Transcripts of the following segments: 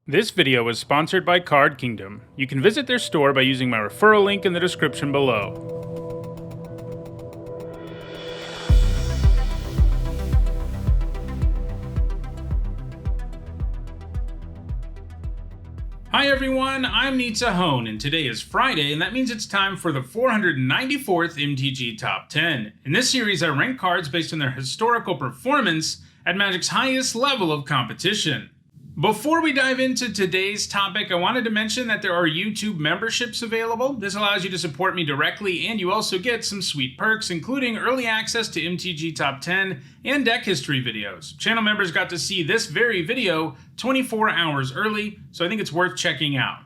This video is sponsored by Card Kingdom. You can visit their store by using my referral link in the description below. Hi everyone, I'm Hone, and today is Friday, and that means it's time for the 494th MTG Top 10. In this series, I rank cards based on their historical performance at Magic's highest level of competition. Before we dive into today's topic, I wanted to mention that there are YouTube memberships available. This allows you to support me directly, and you also get some sweet perks, including early access to MTG Top 10 and deck history videos. Channel members got to see this very video 24 hours early, so I think it's worth checking out.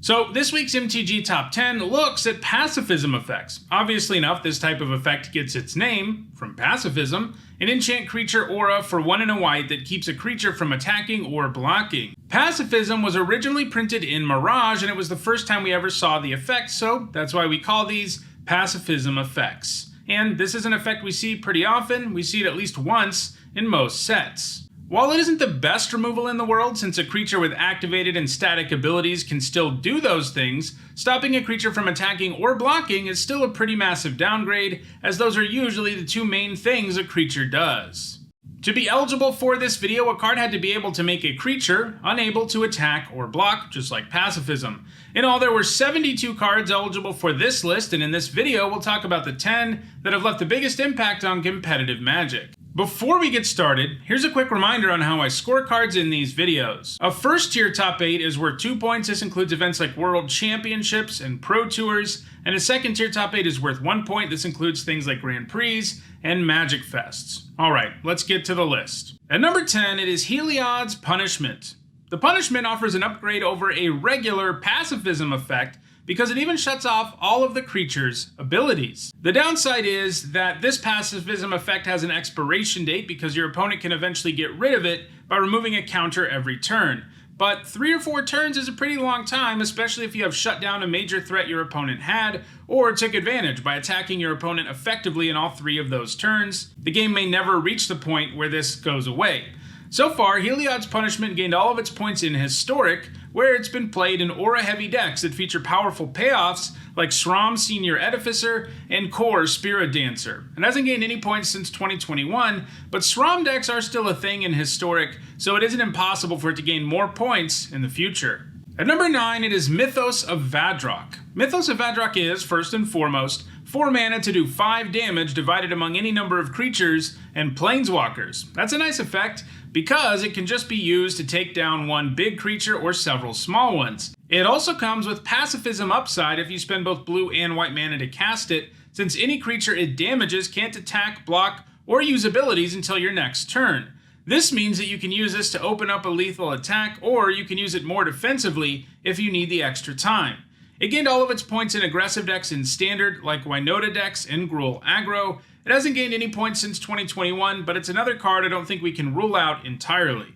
So this week's MTG Top 10 looks at pacifism effects. Obviously enough, this type of effect gets its name from pacifism, an enchant creature aura for 1 and a white that keeps a creature from attacking or blocking. Pacifism was originally printed in Mirage, and it was the first time we ever saw the effect, so that's why we call these pacifism effects. And this is an effect we see pretty often. We see it at least once in most sets. While it isn't the best removal in the world, since a creature with activated and static abilities can still do those things, stopping a creature from attacking or blocking is still a pretty massive downgrade, as those are usually the two main things a creature does. To be eligible for this video, a card had to be able to make a creature unable to attack or block, just like pacifism. In all, there were 72 cards eligible for this list, and in this video, we'll talk about the 10 that have left the biggest impact on competitive Magic. Before we get started, here's a quick reminder on how I score cards in these videos. A first tier top 8 is worth 2 points. This includes events like World Championships and Pro Tours. And a second tier top 8 is worth 1 point. This includes things like Grand Prix and Magic Fests. Alright, let's get to the list. At number 10, it is Heliod's Punishment. The Punishment offers an upgrade over a regular pacifism effect, because it even shuts off all of the creature's abilities. The downside is that this pacifism effect has an expiration date because your opponent can eventually get rid of it by removing a counter every turn. But 3 or 4 turns is a pretty long time, especially if you have shut down a major threat your opponent had, or took advantage by attacking your opponent effectively in all 3 of those turns. The game may never reach the point where this goes away. So far, Heliod's Punishment gained all of its points in Historic, where it's been played in aura-heavy decks that feature powerful payoffs like Shram Senior Edificer and Core Spirit Dancer. It hasn't gained any points since 2021, but Shram decks are still a thing in Historic, so it isn't impossible for it to gain more points in the future. At number 9, it is Mythos of Vadroc. Mythos of Vadroc is, first and foremost, 4 mana to do 5 damage divided among any number of creatures and planeswalkers. That's a nice effect, because it can just be used to take down one big creature or several small ones. It also comes with pacifism upside if you spend both blue and white mana to cast it, since any creature it damages can't attack, block, or use abilities until your next turn. This means that you can use this to open up a lethal attack, or you can use it more defensively if you need the extra time. It gained all of its points in aggressive decks in Standard, like Winota decks and Gruul Aggro. It hasn't gained any points since 2021, but it's another card I don't think we can rule out entirely.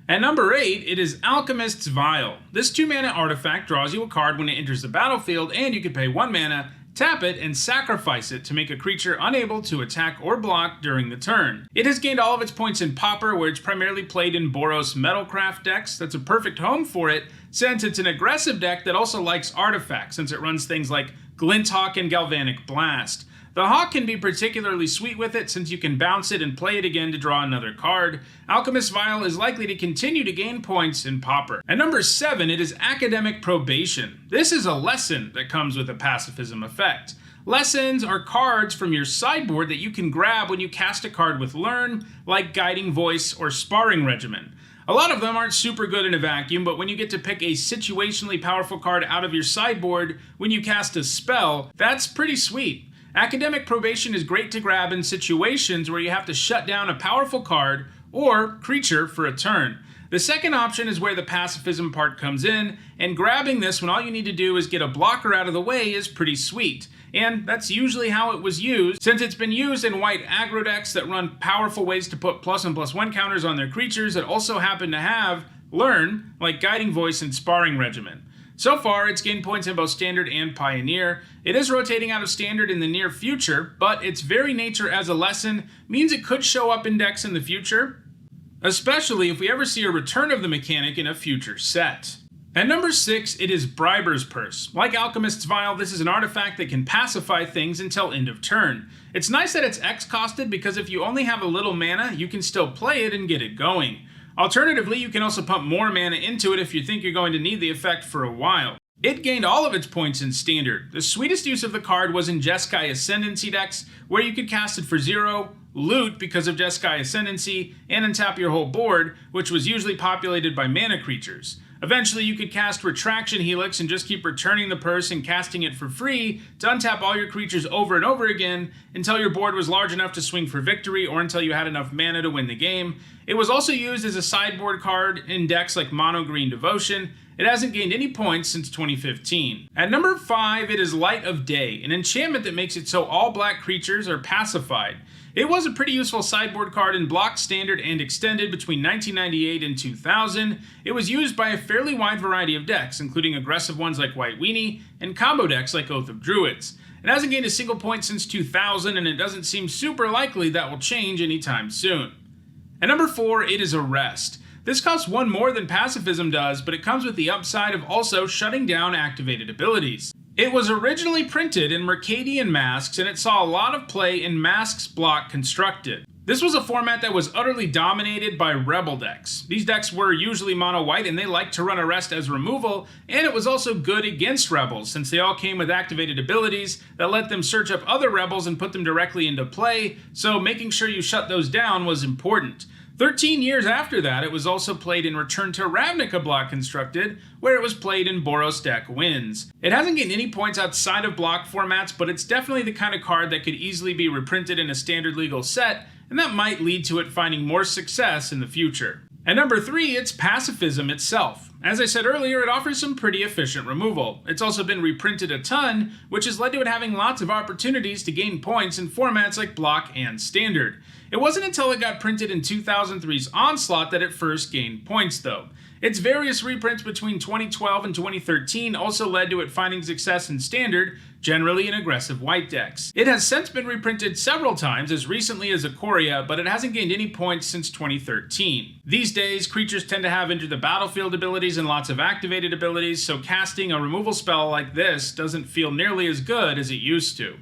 At number 8, it is Alchemist Vile. This 2 mana artifact draws you a card when it enters the battlefield, and you can pay 1 mana, tap it, and sacrifice it to make a creature unable to attack or block during the turn. It has gained all of its points in Pauper, where it's primarily played in Boros Metalcraft decks. That's a perfect home for it, since it's an aggressive deck that also likes artifacts, since it runs things like Glinthawk and Galvanic Blast. The Hawk can be particularly sweet with it, since you can bounce it and play it again to draw another card. Alchemist Vile is likely to continue to gain points in Pauper. At number 7, it is Academic Probation. This is a lesson that comes with a pacifism effect. Lessons are cards from your sideboard that you can grab when you cast a card with Learn, like Guiding Voice or Sparring Regimen. A lot of them aren't super good in a vacuum, but when you get to pick a situationally powerful card out of your sideboard when you cast a spell, that's pretty sweet. Academic Probation is great to grab in situations where you have to shut down a powerful card or creature for a turn. The second option is where the pacifism part comes in, and grabbing this when all you need to do is get a blocker out of the way is pretty sweet. And that's usually how it was used, since it's been used in white aggro decks that run powerful ways to put +1/+1 counters on their creatures that also happen to have Learn, like Guiding Voice and Sparring Regimen. So far, it's gained points in both Standard and Pioneer. It is rotating out of Standard in the near future, but its very nature as a lesson means it could show up in decks in the future. especially if we ever see a return of the mechanic in a future set. At number 6, it is Briber's Purse. Like Alchemist Vile, this is an artifact that can pacify things until end of turn. It's nice that it's X-costed because if you only have a little mana, you can still play it and get it going. Alternatively, you can also pump more mana into it if you think you're going to need the effect for a while. It gained all of its points in Standard. The sweetest use of the card was in Jeskai Ascendancy decks, where you could cast it for 0, loot because of Jeskai Ascendancy, and untap your whole board, which was usually populated by mana creatures. Eventually, you could cast Retraction Helix and just keep returning the purse and casting it for free to untap all your creatures over and over again until your board was large enough to swing for victory or until you had enough mana to win the game. It was also used as a sideboard card in decks like Mono Green Devotion. It hasn't gained any points since 2015. At number 5, it is Light of Day, an enchantment that makes it so all black creatures are pacified. It was a pretty useful sideboard card in block, standard, and extended between 1998 and 2000. It was used by a fairly wide variety of decks, including aggressive ones like White Weenie, and combo decks like Oath of Druids. It hasn't gained a single point since 2000, and it doesn't seem super likely that will change anytime soon. At number 4, it is Arrest. This costs 1 more than Pacifism does, but it comes with the upside of also shutting down activated abilities. It was originally printed in Mercadian Masks, and it saw a lot of play in Masks block constructed. This was a format that was utterly dominated by Rebel decks. These decks were usually mono-white, and they liked to run Arrest as removal, and it was also good against Rebels, since they all came with activated abilities that let them search up other Rebels and put them directly into play, so making sure you shut those down was important. 13 years after that, it was also played in Return to Ravnica block constructed, where it was played in Boros deck wins. It hasn't gained any points outside of block formats, but it's definitely the kind of card that could easily be reprinted in a standard legal set, and that might lead to it finding more success in the future. At number 3, it's Pacifism itself. As I said earlier, it offers some pretty efficient removal. It's also been reprinted a ton, which has led to it having lots of opportunities to gain points in formats like block and standard. It wasn't until it got printed in 2003's Onslaught that it first gained points though. Its various reprints between 2012 and 2013 also led to it finding success in standard, generally in aggressive white decks. It has since been reprinted several times, as recently as Ikoria, but it hasn't gained any points since 2013. These days, creatures tend to have Enter the Battlefield abilities and lots of activated abilities, so casting a removal spell like this doesn't feel nearly as good as it used to.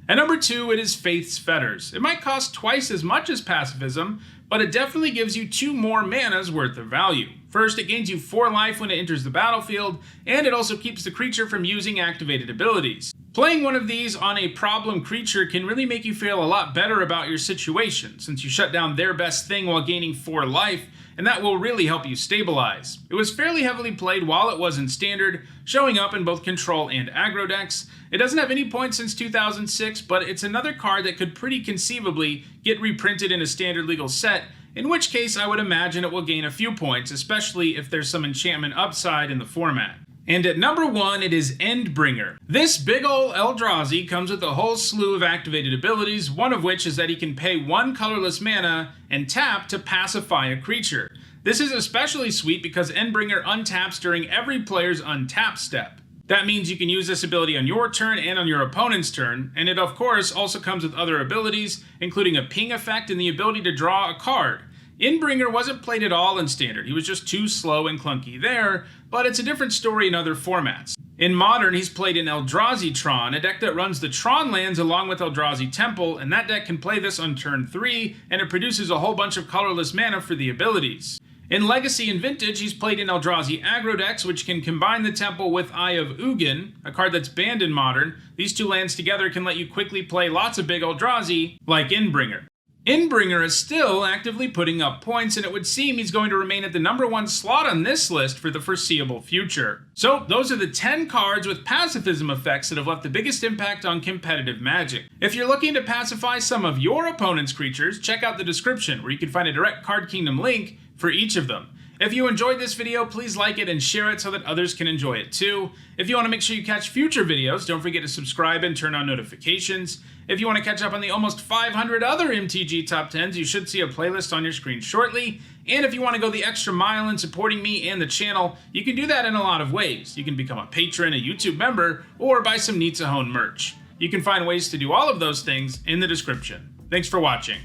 At number 2, it is Faithsetters. It might cost twice as much as Pacifism, but it definitely gives you 2 more mana's worth of value. First, it gains you 4 life when it enters the battlefield, and it also keeps the creature from using activated abilities. Playing one of these on a problem creature can really make you feel a lot better about your situation, since you shut down their best thing while gaining 4 life, and that will really help you stabilize. It was fairly heavily played while it was in standard, showing up in both control and aggro decks. It doesn't have any points since 2006, but it's another card that could pretty conceivably get reprinted in a standard legal set, in which case I would imagine it will gain a few points, especially if there's some enchantment upside in the format. And at number 1, it is Endbringer. This big ol' Eldrazi comes with a whole slew of activated abilities, one of which is that he can pay 1 colorless mana and tap to pacify a creature. This is especially sweet because Endbringer untaps during every player's untap step. That means you can use this ability on your turn and on your opponent's turn, and it of course also comes with other abilities, including a ping effect and the ability to draw a card. Endbringer wasn't played at all in Standard, he was just too slow and clunky there, but it's a different story in other formats. In Modern, he's played in Eldrazi Tron, a deck that runs the Tron lands along with Eldrazi Temple, and that deck can play this on turn 3, and it produces a whole bunch of colorless mana for the abilities. In Legacy and Vintage, he's played in Eldrazi aggro decks, which can combine the Temple with Eye of Ugin, a card that's banned in Modern. These 2 lands together can let you quickly play lots of big Eldrazi, like Endbringer. Endbringer is still actively putting up points, and it would seem he's going to remain at the number 1 slot on this list for the foreseeable future. So those are the 10 cards with pacifism effects that have left the biggest impact on competitive Magic. If you're looking to pacify some of your opponent's creatures, check out the description where you can find a direct Card Kingdom link for each of them. If you enjoyed this video, please like it and share it so that others can enjoy it too. If you want to make sure you catch future videos, don't forget to subscribe and turn on notifications. If you want to catch up on the almost 500 other MTG Top 10s, you should see a playlist on your screen shortly. And if you want to go the extra mile in supporting me and the channel, you can do that in a lot of ways. You can become a patron, a YouTube member, or buy some Nitsahone merch. You can find ways to do all of those things in the description. Thanks for watching.